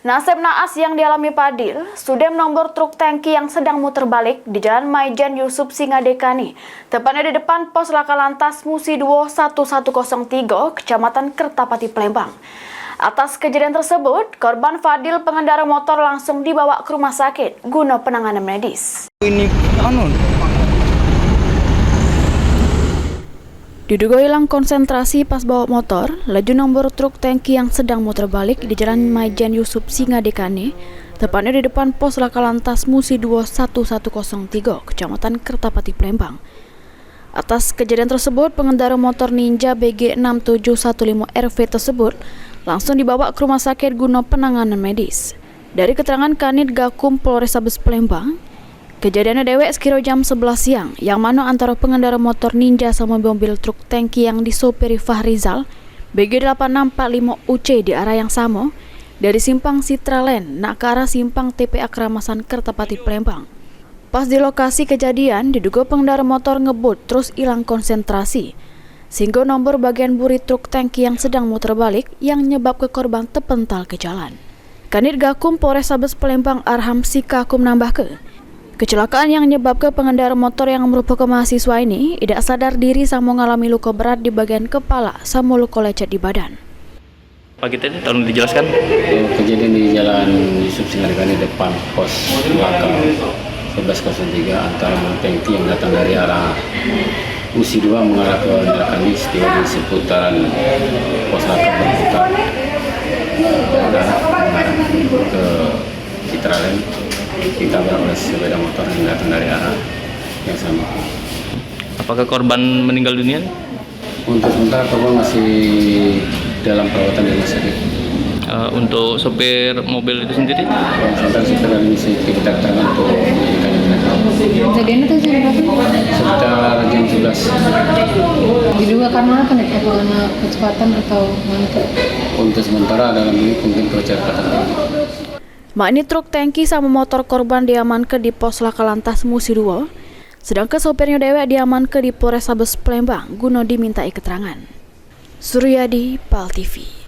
Nasib naas yang dialami Padil, Sudem nomor truk tangki yang sedang muter balik di Jalan Maijen Yusuf Singadekani, tepatnya di depan pos laka lantas Musi 21103, Kecamatan Kertapati, Palembang. Atas kejadian tersebut, korban Fadil pengendara motor langsung dibawa ke rumah sakit guna penanganan medis. Diduga hilang konsentrasi pas bawa motor, laju nomor truk tangki yang sedang muter balik di Jalan Maijen Yusuf Singadekani, tepatnya di depan pos laka lantas Musi 21103, Kecamatan Kertapati, Palembang. Atas kejadian tersebut, pengendara motor Ninja BG 6715RV tersebut langsung dibawa ke rumah sakit guna penanganan medis. Dari keterangan Kanit Gakum Polrestabes Palembang, kejadiannya dewek sekira jam 11 siang, yang mana antara pengendara motor Ninja sama mobil truk tangki yang disopiri Fahrizal BG 8645UC di arah yang sama dari simpang Citraland nak ke arah simpang TPA Keramasan Kertapati, Palembang. Pas di lokasi kejadian, diduga pengendara motor ngebut terus hilang konsentrasi, sehingga nomor bagian buri truk tangki yang sedang muter balik yang nyebab ke korban terpental ke jalan. Kanit Gakum Polrestabes Palembang Arham Sikakum nambah kecelakaan yang menyebabkan pengendara motor yang merupakan mahasiswa ini tidak sadar diri sama mengalami luka berat di bagian kepala sama luka lecet di badan. Pagi tadi tolong dijelaskan. Kejadian di Jalan Yusuf Singadekani depan pos laka 1103 antara mobil tangki yang datang dari arah Musi 2 mengarah ke Singadekani, setiba di seputaran pos laka berputar mengarah ke Citraland, ditabrak oleh sepeda motor yang datang dari arah yang sama. Apakah korban meninggal dunia? Untuk sementara korban masih dalam perawatan di rumah sakit. Untuk sopir mobil itu sendiri? Sementara sopir ini kita tangan untuk penyelidikan yang lanjut. Kejadian itu sih Sekitar jam 11. diduga karena apa nih? Karena kecepatan atau ngantuk? Untuk sementara dalam ini mungkin kecepatan tinggi. Makni truk tangki sama motor korban diamankan di pos laka lantas Musi 2, sedangkan sopirnya dewek diamankan di Polrestabes Palembang guna dimintai keterangan. Suryadi, PAL TV.